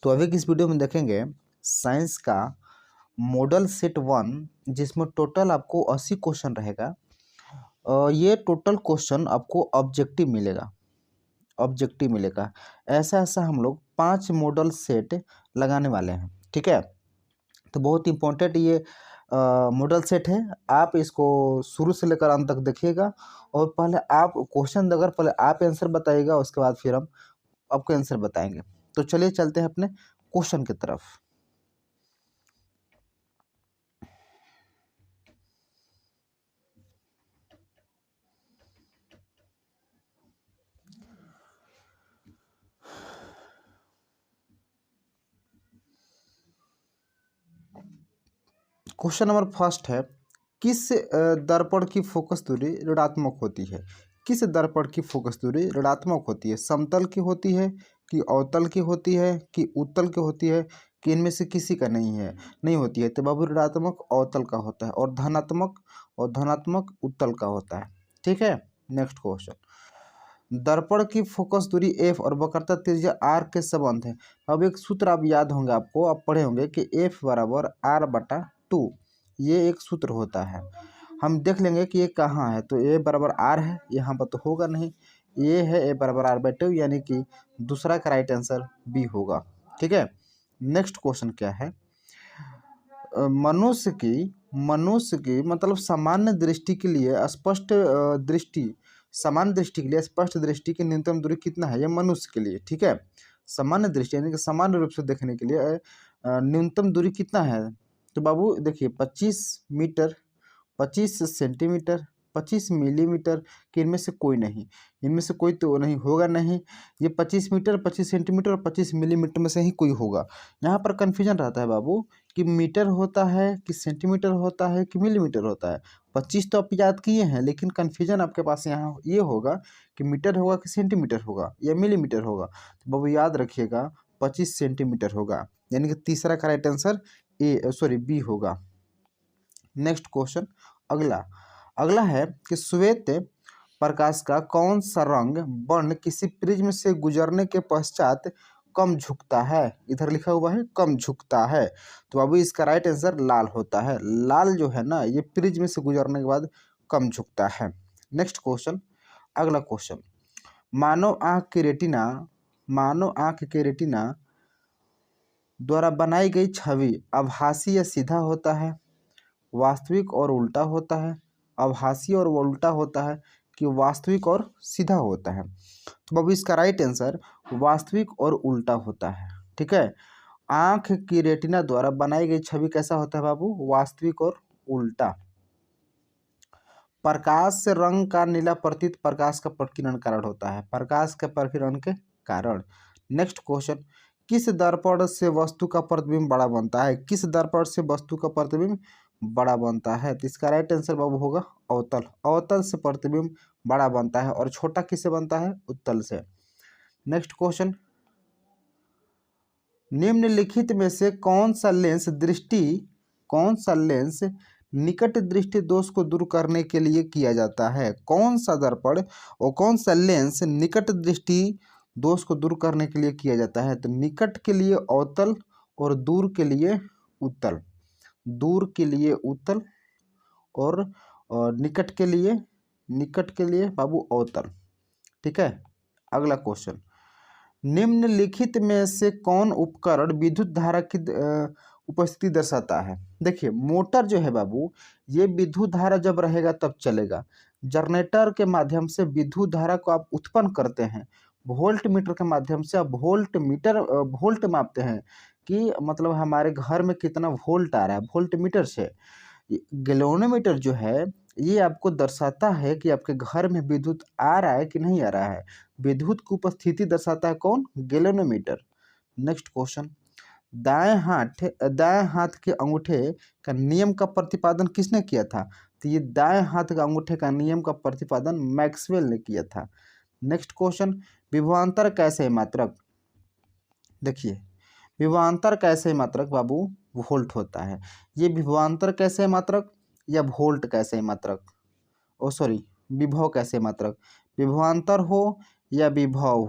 तो अभी की इस वीडियो में देखेंगे साइंस का मॉडल सेट 1, जिसमें टोटल आपको 80 क्वेश्चन रहेगा। ये टोटल क्वेश्चन आपको ऑब्जेक्टिव मिलेगा। ऐसा ऐसा हम लोग 5 मॉडल सेट लगाने वाले हैं, ठीक है। तो बहुत इंपॉर्टेंट ये मॉडल सेट है। आप इसको शुरू से लेकर अंत तक देखिएगा और पहले आप क्वेश्चन अगर पहले आप आंसर बताइएगा, उसके बाद फिर हम आपको आंसर बताएंगे। तो चलिए चलते हैं अपने क्वेश्चन की तरफ। क्वेश्चन नंबर फर्स्ट है, किस दर्पण की फोकस दूरी ऋणात्मक होती है? किस दर्पण की फोकस दूरी ऋणात्मक होती है? समतल की होती है कि अवतल की होती है कि उत्तल की होती है कि इनमें से किसी का नहीं होती है? तो बाबू ऋणात्मक अवतल का होता है और धनात्मक उत्तल का होता है, ठीक है। नेक्स्ट क्वेश्चन, दर्पण की फोकस दूरी एफ और वक्रता त्रिज्या आर के संबंध है। अब एक सूत्र आप याद होंगे, आपको आप पढ़े होंगे कि एफ बराबर आर बटा 2, ये एक सूत्र होता है। हम देख लेंगे कि ये कहाँ है। तो ए बराबर आर है, यहाँ पर तो होगा नहीं। ये है ए बराबर आर बाई 2, यानी कि दूसरा का राइट आंसर बी होगा, ठीक है। नेक्स्ट क्वेश्चन क्या है, मनुष्य की मतलब सामान्य दृष्टि के लिए स्पष्ट दृष्टि की न्यूनतम दूरी कितना है? ये मनुष्य के लिए, ठीक है। सामान्य दृष्टि यानी कि सामान्य रूप से देखने के लिए न्यूनतम दूरी कितना है? तो बाबू देखिए 25 मीटर, 25 सेंटीमीटर, 25 मिलीमीटर कि इनमें से कोई नहीं, इनमें से कोई तो नहीं होगा नहीं। ये 25 मीटर, 25 सेंटीमीटर और 25 मिलीमीटर में से ही कोई होगा। यहाँ पर कन्फ्यूजन रहता है बाबू कि मीटर होता है कि सेंटीमीटर होता है कि मिलीमीटर होता है। 25 तो आप याद किए हैं, लेकिन कन्फ्यूजन आपके पास यहाँ ये होगा कि मीटर होगा कि सेंटीमीटर होगा या मिलीमीटर होगा। तो बाबू याद रखिएगा 25 सेंटीमीटर होगा, यानी कि तीसरा का राइट आंसर बी होगा। नेक्स्ट क्वेश्चन, अगला है कि श्वेत प्रकाश का कौन सा रंग वर्ण किसी प्रिज्म से गुजरने के पश्चात कम झुकता है? इधर लिखा हुआ है कम झुकता है, तो बाबू इसका राइट आंसर लाल होता है। लाल जो है ना, ये प्रिज्म से गुजरने के बाद कम झुकता है। नेक्स्ट क्वेश्चन, अगला क्वेश्चन, मानव आंख के रेटिना द्वारा बनाई गई छवि आभासी या सीधा होता है, वास्तविक और उल्टा होता है, आभासी और उल्टा होता है कि वास्तविक और सीधा होता है? तो बाबू इसका राइट आंसर वास्तविक और उल्टा होता है, ठीक है। आंख की रेटिना द्वारा बनाई गई छवि कैसा होता है बाबू? वास्तविक और उल्टा। प्रकाश से रंग का नीला प्रतीत प्रकाश का प्रकीर्णन कारण होता है, प्रकाश के प्रकीर्णन के कारण। नेक्स्ट क्वेश्चन, किस दर्पण से वस्तु का प्रतिबिंब बड़ा बनता है? किस दर्पण से वस्तु का प्रतिबिंब बड़ा बनता है? तो इसका राइट आंसर बाबू होगा अवतल से प्रतिबिंब बड़ा बनता है और छोटा किससे बनता है? उत्तल से। नेक्स्ट क्वेश्चन, निम्नलिखित में से कौन सा लेंस निकट दृष्टि दोष को दूर करने के लिए किया जाता है? कौन सा दर्पण और कौन सा लेंस निकट दृष्टि दोष को दूर करने के लिए किया जाता है? तो निकट के लिए अवतल और दूर के लिए उत्तल। दूर के लिए उत्तल और निकट के लिए बाबू अवतल, ठीक है। अगला क्वेश्चन, निम्नलिखित में से कौन उपकरण विद्युत धारा की उपस्थिति दर्शाता है? देखिए मोटर जो है बाबू, ये विद्युत धारा जब रहेगा तब चलेगा। जनरेटर के माध्यम से विद्युत धारा को आप उत्पन्न करते हैं, वोल्ट मीटर के माध्यम से आप वोल्ट मापते हैं कि मतलब हमारे घर में कितना वोल्ट आ रहा है, वोल्ट मीटर से। गैल्वेनोमीटर जो है ये आपको दर्शाता है कि आपके घर में विद्युत आ रहा है कि नहीं आ रहा है। विद्युत की उपस्थिति दर्शाता है कौन? गैल्वेनोमीटर। नेक्स्ट क्वेश्चन, दाएं हाथ के अंगूठे का नियम का प्रतिपादन किसने किया था? तो ये दाएं हाथ का अंगूठे का नियम का प्रतिपादन मैक्सवेल ने किया था। नेक्स्ट क्वेश्चन, विभवांतर कैसे मात्रक? देखिए विभवांतर कैसे मात्रक बाबू वोल्ट होता है। ये विभवांतर कैसे मात्रक या वोल्ट कैसे मात्रक, विभव कैसे मात्रक? विभवांतर हो या विभव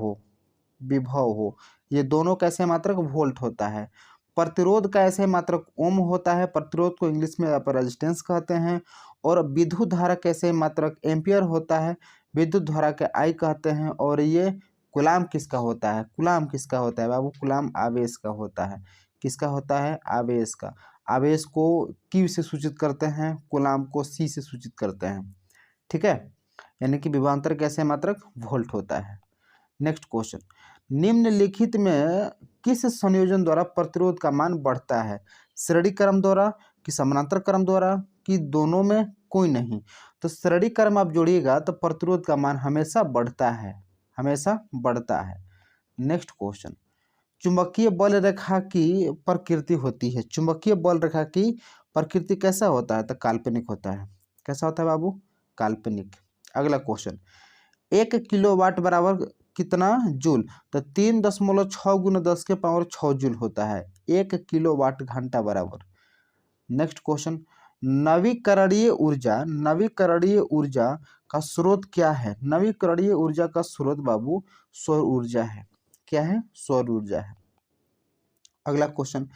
हो ये दोनों कैसे मात्रक वोल्ट होता है। प्रतिरोध का ऐसे मात्रक ओम होता है, प्रतिरोध को इंग्लिश में आप रेजिस्टेंस कहते हैं। और विद्युत धारा कैसे मात्रक एम्पियर होता है, विद्युत धारा के आई कहते हैं। और ये कूलाम किसका होता है, कूलाम किसका होता है बाबू, कूलाम आवेश का होता है। किसका होता है, आवेश का। आवेश को क्यू से सूचित करते हैं, कूलाम को सी से सूचित करते हैं, ठीक है। यानी कि विभवांतर कैसे मात्रक वोल्ट होता है। नेक्स्ट क्वेश्चन, निम्नलिखित में किस संयोजन द्वारा प्रतिरोध का मान बढ़ता है, श्रेणी क्रम द्वारा कि समानांतर क्रम द्वारा कि दोनों में कोई नहीं। तो श्रेणी क्रम आप जोड़िएगा तो प्रतिरोध का मान हमेशा बढ़ता है, हमेशा बढ़ता है। नेक्स्ट क्वेश्चन, चुंबकीय बल रेखा की प्रकृति होती है, चुंबकीय बल रेखा की प्रकृति कैसा होता है, तो काल्पनिक होता है। कैसा होता है बाबू, काल्पनिक। अगला क्वेश्चन, 1 किलोवाट बराबर कितना जूल, तो 3.6 गुना 10⁻6 जूल होता है 1 किलोवाट घंटा बराबर। नेक्स्ट क्वेश्चन, नवीकरणीय ऊर्जा, नवीकरणीय ऊर्जा का स्रोत क्या है, नवीकरणीय ऊर्जा का स्रोत बाबू सौर ऊर्जा है। क्या है, सौर ऊर्जा है। अगला क्वेश्चन,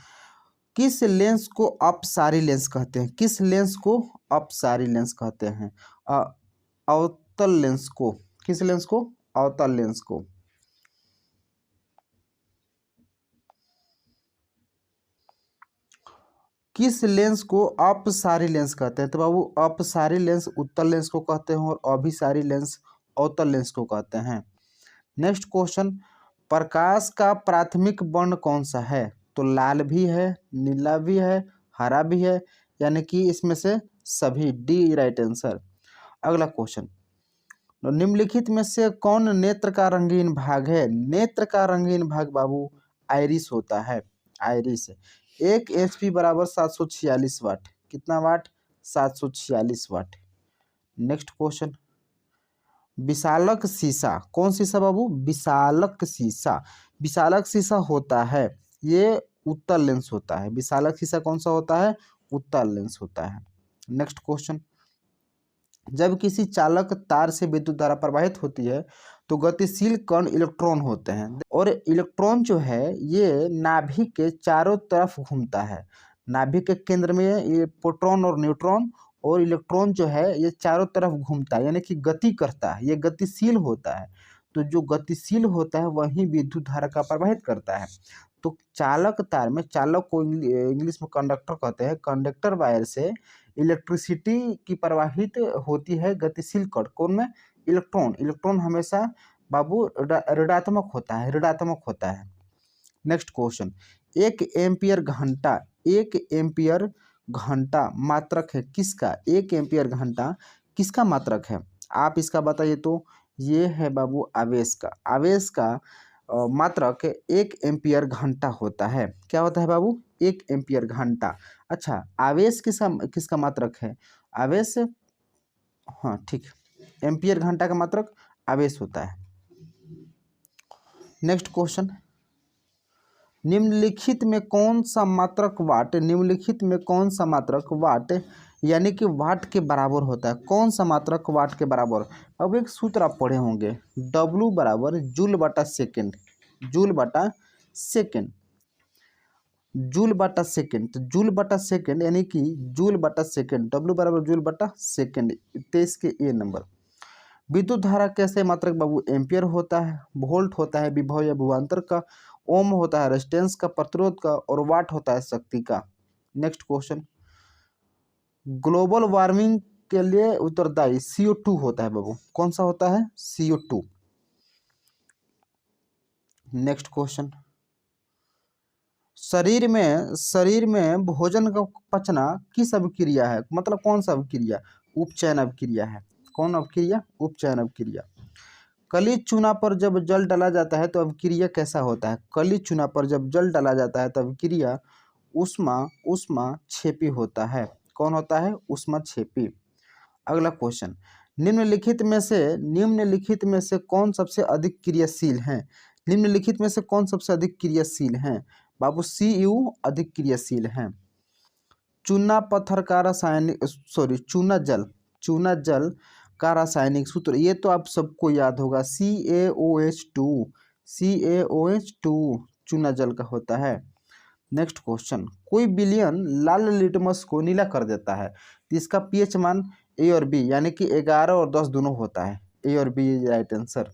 किस लेंस को अपसारी लेंस कहते हैं, किस लेंस को अपसारी लेंस कहते हैं, अवतल लेंस को, किस लेंस को, अवतल लेंस को। किस लेंस को अपसारी लेंस कहते हैं, तो बाबू अपसारी लेंस उत्तल लेंस को कहते हैं और अभिसारी लेंस अवतल लेंस को कहते हैं। नेक्स्ट क्वेश्चन, प्रकाश का प्राथमिक वर्ण कौन सा है, तो लाल भी है, नीला भी है, हरा भी है, यानी कि इसमें से सभी, डी राइट आंसर। अगला क्वेश्चन, निम्नलिखित में से कौन नेत्र का रंगीन भाग है, नेत्र का रंगीन भाग बाबू आइरिस होता है, आइरिस। 1 HP बराबर 746 वाट, कितना वाट, 746 वाट। नेक्स्ट क्वेश्चन, विशालक शीशा, कौन शीशा बाबू, विशालक शीशा, विशालक शीशा होता है, ये उत्तल लेंस होता है। विशालक शीशा कौन सा होता है, उत्तल लेंस होता है। नेक्स्ट क्वेश्चन, जब किसी चालक तार से विद्युत धारा प्रवाहित होती है तो गतिशील कण इलेक्ट्रॉन होते हैं, और इलेक्ट्रॉन जो है ये नाभिक के चारों तरफ घूमता है। नाभिक के केंद्र में ये प्रोटॉन और न्यूट्रॉन, और इलेक्ट्रॉन जो है ये चारों तरफ घूमता है, यानी कि गति करता है, ये गतिशील होता है। तो जो गतिशील होता है वही विद्युत धारा का प्रवाहित करता है। तो चालक तार में, चालक को इंग्लिश में कंडक्टर कहते हैं, कंडक्टर वायर से इलेक्ट्रिसिटी की प्रवाहित होती है गतिशील कण, कौन में, इलेक्ट्रॉन। इलेक्ट्रॉन हमेशा बाबू ऋणात्मक होता है, ऋणात्मक होता है। नेक्स्ट क्वेश्चन, 1 एम्पियर घंटा, 1 एम्पियर घंटा मात्रक है किसका, 1 एम्पियर घंटा किसका मात्रक है, आप इसका बताइए। तो ये है बाबू आवेश का, आवेश का मात्रक 1 एम्पियर घंटा होता है। क्या होता है बाबू, 1 एम्पियर घंटा। अच्छा, आवेश किसका किसका मात्रक है, आवेश, हाँ ठीक, एम्पियर घंटा का मात्रक आवेश होता है। नेक्स्ट क्वेश्चन, निम्नलिखित में कौन सा मात्रक वाट, निम्नलिखित में कौन सा मात्रक वाट यानी कि वाट के बराबर होता है, कौन सा मात्रक वाट के बराबर। अब एक सूत्र आप पढ़े होंगे, W बराबर जूल बटा सेकेंड, जूल बटा सेकेंड, जूल बटा सेकेंड। तो जूल बटा सेकेंड यानी कि जूल बटा सेकेंड, W बराबर जूल बटा सेकेंड, 23 के ए नंबर। विद्युत धारा कैसे मात्रक बाबू, एम्पियर होता है, वोल्ट होता है विभव या विभवांतर का, ओम होता है रेजिस्टेंस का, प्रतिरोध का, और वाट होता है शक्ति का। नेक्स्ट क्वेश्चन, ग्लोबल वार्मिंग के लिए उत्तरदायी CO2 होता है बाबू, कौन सा होता है, CO2। नेक्स्ट क्वेश्चन, शरीर में भोजन का पचना किस अभिक्रिया है, मतलब कौन सा अभिक्रिया, उपचयन अभिक्रिया है। कौन अभिक्रिया, उपचयन अभिक्रिया। कली चूना पर जब जल डाला जाता है तो अभिक्रिया कैसा होता है, कली चूना पर जब जल डाला जाता है तो अभिक्रिया ऊष्मा होता है। कौन होता है, ऊष्माक्षेपी। अगला क्वेश्चन, निम्नलिखित में से कौन सबसे अधिक क्रियाशील है, निम्नलिखित में से कौन सबसे अधिक क्रियाशील है बाबू, Cu अधिक क्रियाशील है। चूना पत्थर का रासायनिक, चूना जल का रासायनिक सूत्र, ये तो आप सबको याद होगा, CaOH2, CaOH2 चूना जल का होता है। नेक्स्ट क्वेश्चन, कोई विलयन लाल लिटमस को नीला कर देता है तो इसका पीएच मान ए और बी यानी कि 11 और 10 दोनों होता है। ए और बी इज राइट आंसर।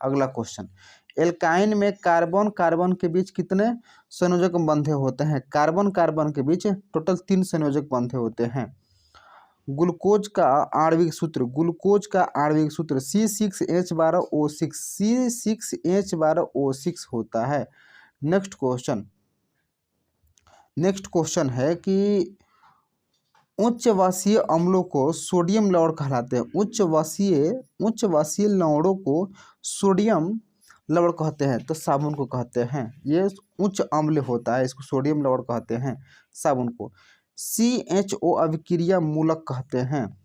अगला क्वेश्चन, एल्काइन में कार्बन कार्बन के बीच कितने संयोजक बंधे होते हैं? कार्बन कार्बन के बीच टोटल 3 संयोजक बंधे होते हैं। ग्लूकोज का आणविक सूत्र, ग्लूकोज का आणविक सूत्र C6H12O6, C6H12O6 होता है। नेक्स्ट क्वेश्चन है कि उच्चवासीय अम्लों को सोडियम लवण कहलाते हैं। उच्चवासीय लवणों को सोडियम लवण कहते हैं तो साबुन को कहते हैं। ये उच्च अम्ल होता है, इसको सोडियम लवण कहते हैं साबुन को। CHO अभिक्रिया मूलक कहते हैं।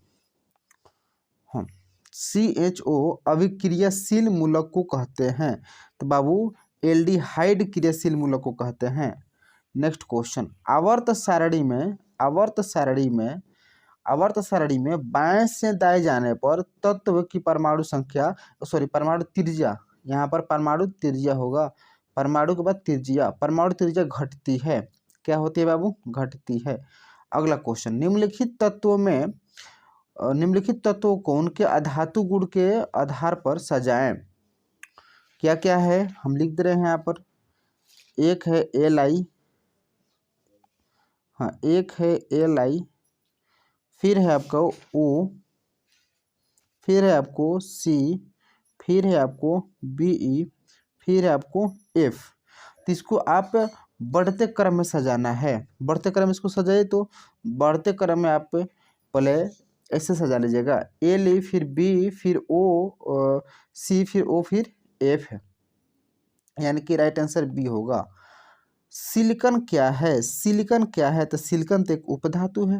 हाँ, CHO अभिक्रियाशील मूलक को कहते हैं तो बाबू एल्डिहाइड क्रियाशील मूलक को कहते हैं। नेक्स्ट क्वेश्चन, आवर्त सारणी में बाएं से दाएं जाने पर तत्व की परमाणु त्रिज्या, यहाँ पर परमाणु त्रिज्या होगा, परमाणु के बाद त्रिज्या, परमाणु त्रिज्या घटती है। क्या होती है बाबू? घटती है। अगला क्वेश्चन, निम्नलिखित तत्वों को उनके अधातु गुण के आधार पर सजाएं। क्या क्या है हम लिख दे रहे हैं यहाँ पर। एक है Li, हाँ एक है Li, फिर है आपका O, फिर है आपको C, फिर है आपको Be, फिर है आपको F। तो इसको आप बढ़ते क्रम में सजाना है। बढ़ते क्रम में इसको सजाइए तो बढ़ते क्रम में आप पहले ऐसे सजा लीजिएगा, L फिर B फिर O, C फिर O फिर F है, यानी कि राइट आंसर बी होगा। सिलिकॉन क्या है? तो सिलिकॉन तो एक उपधातु है।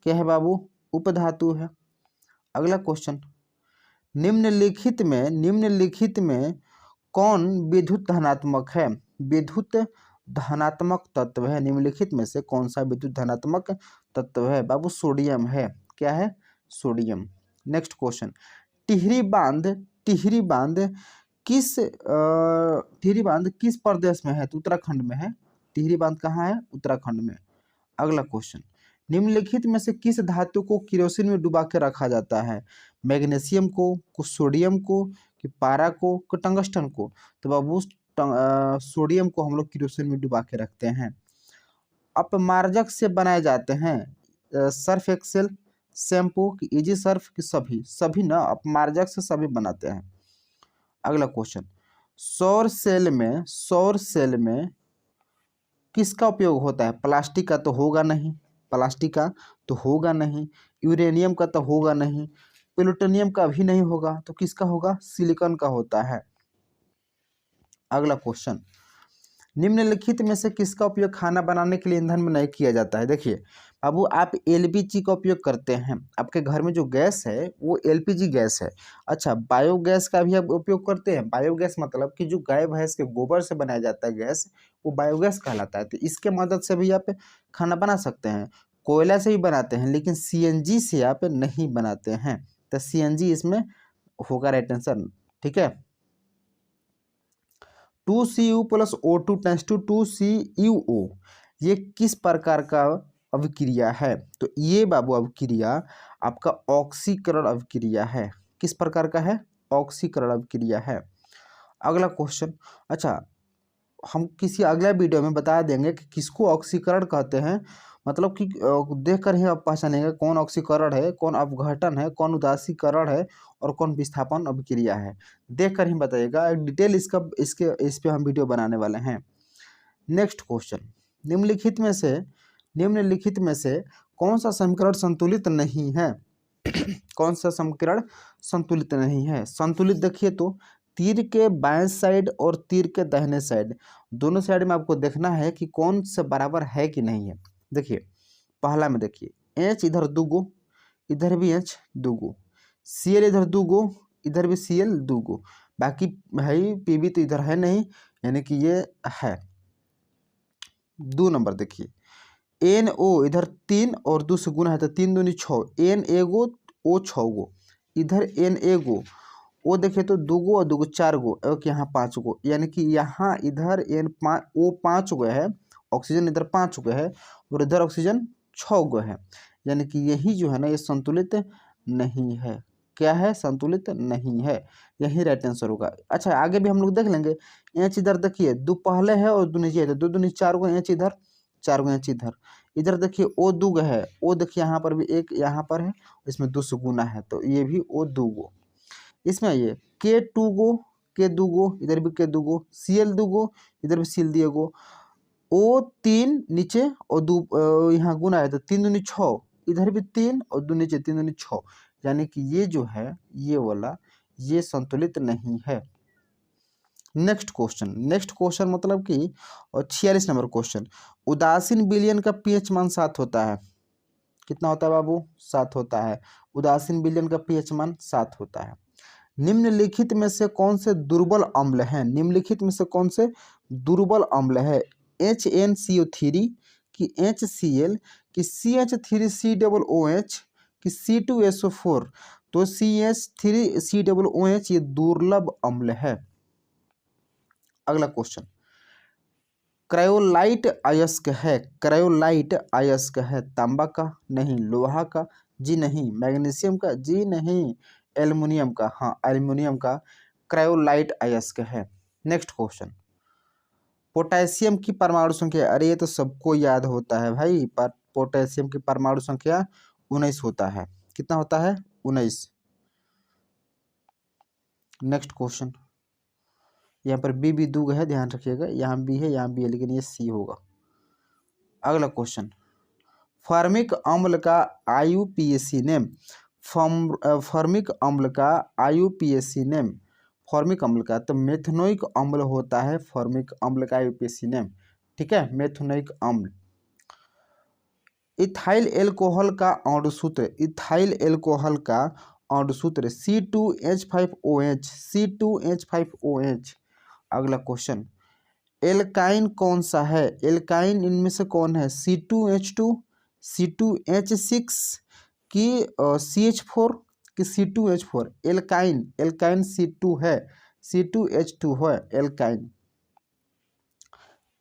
क्या है बाबू? उपधातु है। अगला क्वेश्चन, निम्नलिखित में कौन विद्युत धनात्मक है? विद्युत धनात्मक तत्व है। निम्नलिखित में से कौन सा विद्युत धनात्मक तत्व है? बाबू सोडियम है। क्या है? सोडियम। नेक्स्ट क्वेश्चन, टिहरी बांध किस प्रदेश में है? तो उत्तराखंड में है। टिहरी बांध कहाँ है? उत्तराखंड में। अगला क्वेश्चन, निम्नलिखित में से किस धातु को केरोसिन में डुबा के रखा जाता है? मैग्नीशियम को सोडियम को, कि पारा को, कि टंगस्टन को? तो बाबू सोडियम को हम लोग केरोसिन में डुबा के रखते हैं। अपमार्जक से बनाए जाते हैं सर्फ एक्सेल, शैम्पू, कि इजी सर्फ, कि सभी ना अपमार्जक से सभी बनाते हैं। अगला क्वेश्चन, सौर सेल में किसका उपयोग होता है? प्लास्टिक का तो होगा नहीं, यूरेनियम का तो होगा नहीं, प्लूटोनियम का भी नहीं होगा, तो किसका होगा? सिलिकॉन का होता है। अगला क्वेश्चन, निम्नलिखित में से किसका उपयोग खाना बनाने के लिए ईंधन में नहीं किया जाता है? देखिए बाबू, आप LPG का उपयोग करते हैं। आपके घर में जो गैस है वो LPG गैस है। अच्छा, बायोगैस का भी आप उपयोग करते हैं। बायोगैस मतलब कि जो गाय भैंस के गोबर से बनाया जाता है गैस, वो बायोगैस कहलाता है। तो इसके मदद से भी आप खाना बना सकते हैं। कोयला से भी बनाते हैं, लेकिन CNG से आप नहीं बनाते हैं। तो CNG इसमें होगा राइट आंसर। ठीक है, 2Cu + O2 → 2CuO, ये किस प्रकार का अभिक्रिया है? तो ये बाबू अभिक्रिया आपका ऑक्सीकरण अभिक्रिया है। किस प्रकार का है? ऑक्सीकरण अभिक्रिया है। अगला क्वेश्चन, अच्छा हम किसी अगला वीडियो में बता देंगे कि किसको ऑक्सीकरण कहते हैं, मतलब कि देख कर ही आप पहचानेंगे कौन ऑक्सीकरण है, कौन अपघटन है, कौन उदासीकरण है और कौन विस्थापन अभिक्रिया है। देख कर ही बताइएगा, डिटेल इस पे हम वीडियो बनाने वाले हैं। नेक्स्ट क्वेश्चन, निम्नलिखित में से कौन सा समीकरण संतुलित नहीं है? कौन सा समीकरण संतुलित नहीं है? संतुलित देखिए तो तीर के बाएं साइड और तीर के दाहिने साइड, दोनों साइड में आपको देखना है कि कौन सा बराबर है कि नहीं है। देखिए पहला में देखिए, H इधर 2 गो, इधर भी H 2 गो, Cl इधर 2 गो, इधर भी Cl 2 गो, बाकी भाई Pb तो इधर है नहीं, यानी कि ये है। 2 नंबर देखिए, NO इधर 3 और 2 से गुना है तो 3 दूनी 6, N एगो O 6 गो, इधर N एगो ओ देखे तो दूगो और दूगो 4 गो, और यहाँ 5 गो, यानी कि यहाँ इधर ओ 5 गो है, ऑक्सीजन इधर 5 गो है और इधर ऑक्सीजन 6 गो है, यानी कि यही जो है ना ये संतुलित नहीं है। क्या है? संतुलित नहीं है। यही राइट आंसर होगा। अच्छा आगे भी हम लोग देख लेंगे। एच इधर देखिए, दो पहले है और दो नीचे है, तो दो दूनी 4 गो, एच इधर 4 गो, एच इधर। इधर देखिए ओ 2 गो है, ओ देखिए यहाँ पर भी एक यहाँ पर है, इसमें 2 से गुना है, तो ये भी ओ 2 गो। इसमें ये के 2 गो, के 2 गो, इधर भी के 2 गो, Cl 2 गो, इधर भी Cl दिए गो, ओ 3 नीचे और 2 यहाँ गुना है, तो 3 दूनी 6, इधर भी 3 और 2 नीचे 3 दूनी 6, यानी कि ये जो है ये वाला ये संतुलित नहीं है। नेक्स्ट क्वेश्चन मतलब कि 46 नंबर क्वेश्चन, उदासीन विलयन का पीएच मान 7 होता है। कितना होता है बाबू? 7 होता है। उदासीन विलयन का पीएच मान 7 होता है। निम्नलिखित में से कौन से दुर्बल अम्ल हैं? निम्नलिखित में से कौन से दुर्बल अम्ल है? HNCO3 कि HCl कि CH3COOH कि C2SO4, तो CH3COOH ये दुर्लभ अम्ल है। अगला क्वेश्चन, क्रायोलाइट अयस्क है। क्रायोलाइट अयस्क है तांबा का? नहीं। लोहा का? जी नहीं। मैग्नीशियम का? जी नहीं। एल्युमिनियम का? हाँ एल्युमिनियम का क्रायोलाइट अयस्क है। नेक्स्ट क्वेश्चन, पोटेशियम की परमाणु संख्या, अरे ये तो सबको याद होता है भाई, पर पोटेशियम की परमाणु संख्या 19 होता है। कितना होता है? 19। नेक्स्ट क्वेश्चन, यहाँ पर बी 2 है, ध्यान रखिएगा, यहाँ बी है यहाँ बी है, लेकिन ये सी होगा। अगला क्वेश्चन, फॉर्मिक अम्ल का IUPAC नेम। फॉर्मिक अम्ल का IUPAC नेम, फॉर्मिक अम्ल का तो मेथनोइक अम्ल होता है। फॉर्मिक अम्ल का IUPAC नेम, ठीक है, मेथनोइक अम्ल। इथाइल एल्कोहल का अणुसूत्र, इथाइल एल्कोहल का अणुसूत्र C2H5OH, C2H5OH। अगला क्वेश्चन, एल्काइन कौन सा है? एल्काइन इनमें से कौन है? C2H2, C2H6 कि CH4 कि C2H4? एल्काइन, एल्काइन C2 है, C2H2 है एल्काइन।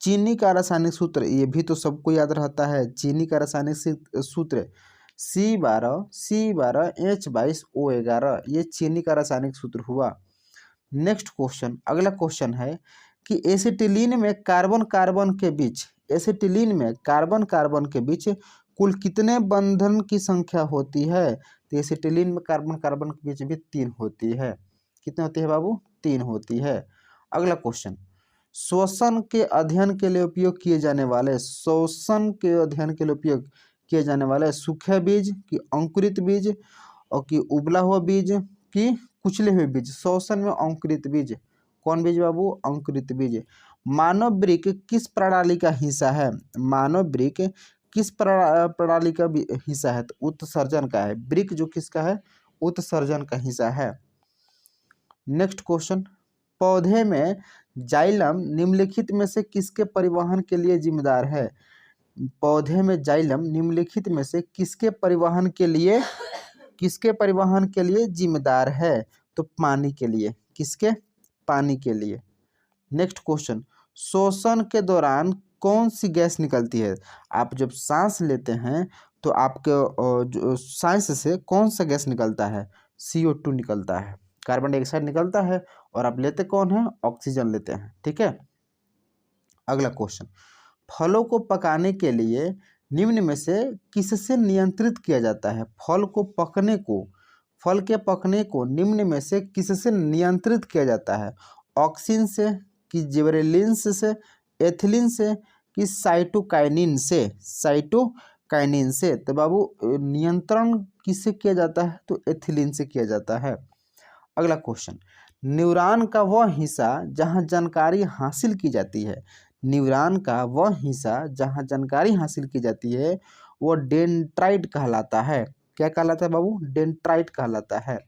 चीनी का रासायनिक सूत्र, ये भी तो सबको याद रहता है। चीनी का रासायनिक सूत्र C12H22O11, ये चीनी का रासायनिक सूत्र हुआ। नेक्स्ट क्वेश्चन, अगला क्वेश्चन है कि एसिटिलीन में कार्बन कार्बन के बीच, एसिटिलीन में कार्बन कार्बन के बीच कुल कितने बंधन की संख्या होती है? तो एसिटिलीन में कार्बन कार्बन के बीच भी 3 होती है। कितनी होती है बाबू? 3 होती है। अगला क्वेश्चन, श्वसन के अध्ययन के लिए उपयोग किए जाने वाले, श्वसन के अध्ययन के लिए उपयोग किए जाने वाले सूखे बीज कि अंकुरित बीज, और कि उबला हुआ बीज कि कुचले हुए बीज? श्वसन में अंकुरित बीज। कौन बीज बाबू? अंकुरित बीज। मानव वृक्क किस प्रणाली का हिस्सा है? मानव वृक्क किस प्रणाली का हिस्सा है? तो उत्सर्जन का है। वृक्क जो किसका है? उत्सर्जन का हिस्सा है। नेक्स्ट क्वेश्चन, पौधे में जाइलम निम्नलिखित में से किसके परिवहन के लिए जिम्मेदार है? पौधे में जाइलम निम्नलिखित में से किसके परिवहन के लिए जिम्मेदार है? तो पानी के लिए। किसके? पानी के लिए। नेक्स्ट क्वेश्चन, श्वसन के दौरान कौन सी गैस निकलती है? आप जब सांस लेते हैं तो आपके सांस से कौन सा गैस निकलता है? CO2 निकलता है, कार्बन डाइऑक्साइड निकलता है, और आप लेते कौन है? ऑक्सीजन लेते हैं, ठीक है। अगला क्वेश्चन, फलों को पकाने के लिए निम्न में से किससे नियंत्रित किया जाता है? फल के पकने को निम्न में से किससे नियंत्रित किया जाता है? ऑक्सीन से कि जिबरेलिन्स से, एथिलीन से कि साइटोकाइनिन से? साइटोकाइनिन से। तो बाबू नियंत्रण किससे किया जाता है? तो एथिलीन से किया जाता है। अगला क्वेश्चन, न्यूरॉन का वह हिस्सा जहां जानकारी हासिल की जाती है, न्यूरॉन का वह हिस्सा जहां जानकारी हासिल की जाती है वो डेंड्राइट कहलाता है। क्या कहलाता है बाबू? डेंड्राइट कहलाता है।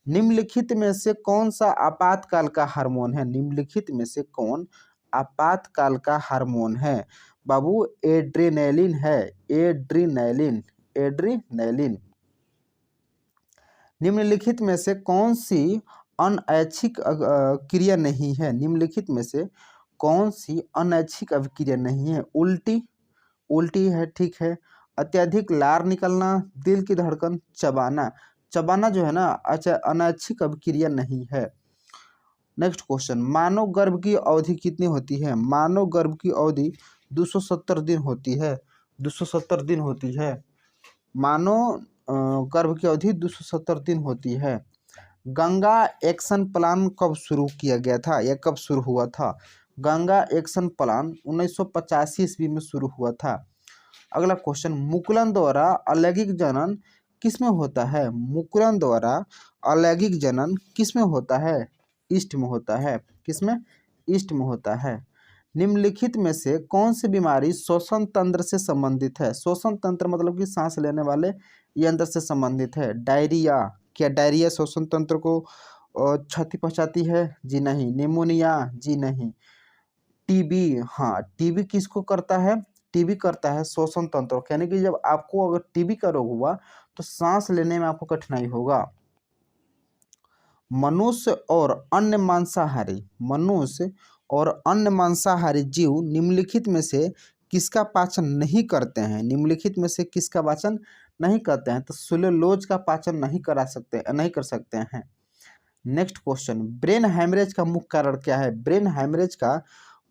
निम्नलिखित में से कौन सा आपातकाल का हार्मोन है? निम्नलिखित में से कौन आपातकाल का हार्मोन है? बाबू एड्रेनलिन है, एड्रीनलिन, एड्रीनलिन। निम्नलिखित में से कौन सी अनैच्छिक क्रिया नहीं है? निम्नलिखित में से कौन सी अनैच्छिक अभिक्रिया नहीं है? उल्टी, उल्टी है, ठीक है। अत्यधिक लार निकलना, दिल की धड़कन, चबाना। चबाना जो है ना, अच्छा, अनैच्छिक अभिक्रिया नहीं है। नेक्स्ट क्वेश्चन, मानव गर्भ की अवधि कितनी होती है? मानव गर्भ की अवधि 270 दिन होती है। 270 दिन होती है। मानव गर्भ की अवधि 270 दिन होती है। गंगा एक्शन प्लान कब शुरू किया गया था या कब शुरू हुआ था? गंगा एक्शन प्लान 1985 ईस्वी में शुरू हुआ था। अगला क्वेश्चन, मुकुलन द्वारा अलैंगिक जनन किसमें होता है? मुकुलन द्वारा अलैंगिक जनन किसमें होता है? ईस्ट में होता है। किसमें? ईस्ट में होता है। निम्नलिखित में से कौन सी बीमारी श्वसन तंत्र से संबंधित है? श्वसन तंत्र मतलब कि सांस लेने वाले यंत्र से संबंधित है। डायरिया, क्या डायरिया श्वसन तंत्र को क्षति पहुंचाती है? जी नहीं। निमोनिया? जी नहीं। टीबी, हाँ, टीबी किसको करता है? टीबी करता है श्वसन तंत्र, यानी कि जब आपको अगर टीबी का रोग हुआ तो सांस लेने में आपको कठिनाई होगा। मनुष्य और अन्य मांसाहारी, मनुष्य और अन्य मांसाहारी जीव निम्नलिखित में से किसका पाचन नहीं करते हैं? निम्नलिखित में से किसका पाचन नहीं करते हैं? तो सेलुलोज का पाचन नहीं कर सकते हैं। नेक्स्ट क्वेश्चन, ब्रेन हैमरेज का मुख्य कारण क्या है? ब्रेन हैमरेज का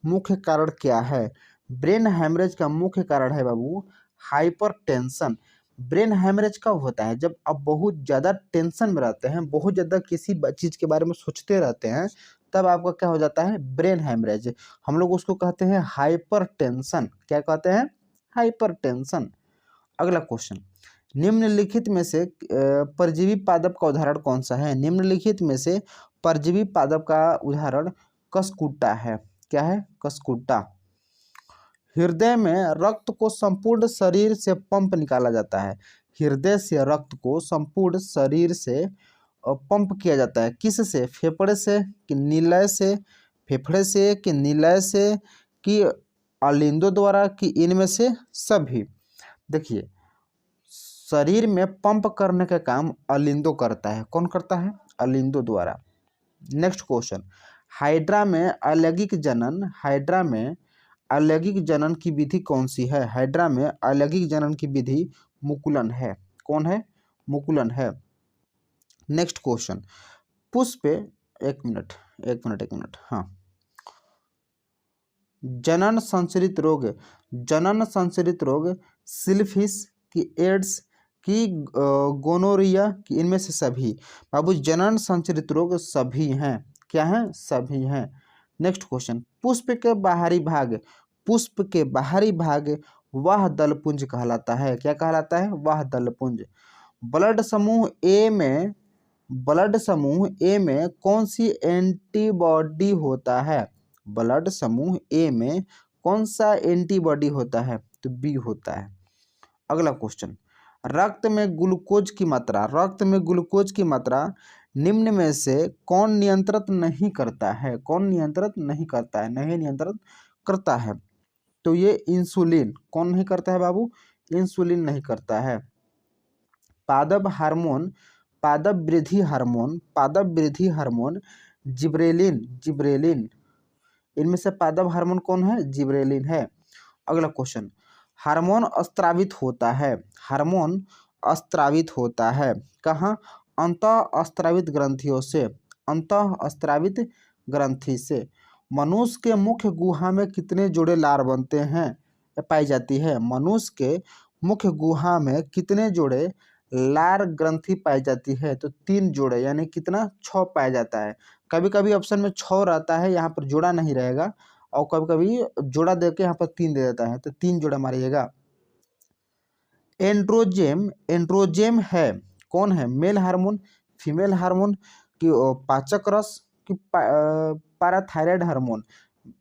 मुख्य कारण क्या है? ब्रेन हैमरेज का मुख्य कारण है बाबू हाइपरटेंशन। ब्रेन हैमरेज कब होता है? जब आप बहुत ज़्यादा टेंशन में रहते हैं, बहुत ज़्यादा किसी चीज़ के बारे में सोचते रहते हैं, तब आपका क्या हो जाता है? Brain haemorrhage. हम लोग उसको कहते हैं हाइपरटेंशन। क्या कहते हैं? हाइपरटेंशन। अगला क्वेश्चन, निम्नलिखित में से परजीवी पादप का उदाहरण कौन सा है? निम्नलिखित में से परजीवी पादप का उदाहरण कसकुट्टा है। क्या है? कसकुट्टा। हृदय में रक्त को संपूर्ण शरीर से पंप निकाला जाता है। हृदय से रक्त को संपूर्ण शरीर से पंप किया जाता है। किस से? फेफड़े से कि नीलय से? फेफड़े से कि नीलय से कि अलिंदों द्वारा कि इनमें से सभी? देखिए, शरीर में पंप करने का काम अलिंदो करता है। कौन करता है? अलिंदो द्वारा। नेक्स्ट क्वेश्चन, हाइड्रा में अलैंगिक जनन, हाइड्रा में अलैंगिक जनन की विधि कौन सी है? हाइड्रा में अलैंगिक जनन की विधि मुकुलन है। कौन है? मुकुलन है। नेक्स्ट क्वेश्चन, पुष्प, एक मिनट, हाँ, जनन संचरित रोग, जनन संचरित रोग सिफिलिस की, एड्स की, गोनोरिया की, इनमें से सभी? बाबू, जनन संचरित रोग सभी हैं। क्या हैं? सभी हैं। नेक्स्ट क्वेश्चन, पुष्प के बाहरी भाग, पुष्प के बाहरी भाग वह दलपुंज कहलाता है। क्या कहलाता है? वह दलपुंज। ब्लड समूह ए में, ब्लड समूह ए में कौन सी एंटीबॉडी होता है? ब्लड समूह ए में कौन सा एंटीबॉडी होता है? तो बी होता है। अगला क्वेश्चन, रक्त में ग्लूकोज की मात्रा, रक्त में ग्लूकोज की मात्रा निम्न में से कौन नियंत्रित नहीं करता है? कौन नियंत्रित नहीं करता है? नहीं नियंत्रित करता है तो ये इंसुलिन। कौन नहीं करता है बाबू? इंसुलिन नहीं करता है। पादप हार्मोन, पादप वृद्धि हार्मोन, पादप वृद्धि हार्मोन जिब्रेलिन, जिब्रेलिन, इनमें से पादप हार्मोन कौन है? जिब्रेलिन है। अगला क्वेश्चन, हार्मोन स्त्रावित होता है, हार्मोन स्त्रावित होता है कहाँ? अंतः स्त्रावित ग्रंथियों से, अंतः स्त्रावित ग्रंथि से। मनुष्य के मुख्य गुहा में कितने जोड़े लार बनते हैं, पाई जाती है? मनुष्य के मुख्य गुहा में कितने जोड़े लार ग्रंथि पाई जाती है? तो 3 जोड़े, यानी कितना? 6 पाया जाता है। कभी कभी ऑप्शन में 6 रहता है, यहाँ पर जोड़ा नहीं रहेगा, और कभी कभी जोड़ा देके यहाँ पर 3 दे देता है, तो 3 जोड़ा मारिएगा। एंड्रोजेम, एंड्रोजेम है, कौन है? मेल हार्मोन, फीमेल हार्मोन कि पाचक रस कि पैराथायराइड हार्मोन?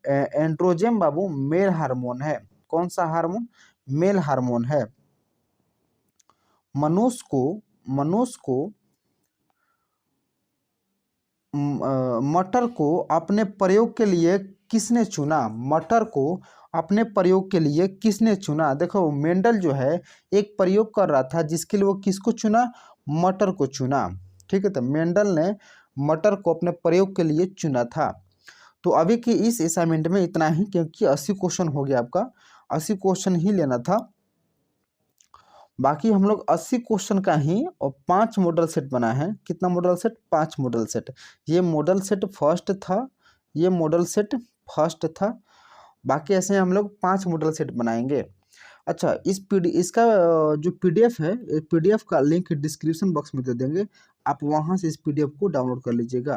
एंड्रोजेम बाबू मेल हार्मोन है। कौन सा हार्मोन? मेल हार्मोन है। मनुष्य को मटर को अपने प्रयोग के लिए किसने चुना? मटर को अपने प्रयोग के लिए किसने चुना? देखो, मेंडल जो है एक प्रयोग कर रहा था जिसके लिए वो किसको चुना? मटर को चुना। ठीक है, तो मेंडल ने मटर को अपने प्रयोग के लिए चुना था। तो अभी की इस असाइनमेंट में इतना ही, क्योंकि 80 क्वेश्चन हो गया आपका, 80 क्वेश्चन ही लेना था। बाकी हम लोग 80 क्वेश्चन का ही और 5 मॉडल सेट बना है। कितना मॉडल सेट? 5 model set. ये मॉडल सेट फर्स्ट था, ये मॉडल सेट फर्स्ट था। बाकी ऐसे हम लोग 5 मॉडल सेट बनाएंगे। अच्छा, इसका जो पीडीएफ है, पीडीएफ का लिंक डिस्क्रिप्शन बॉक्स में दे देंगे, आप वहाँ से इस पीडीएफ को डाउनलोड कर लीजिएगा।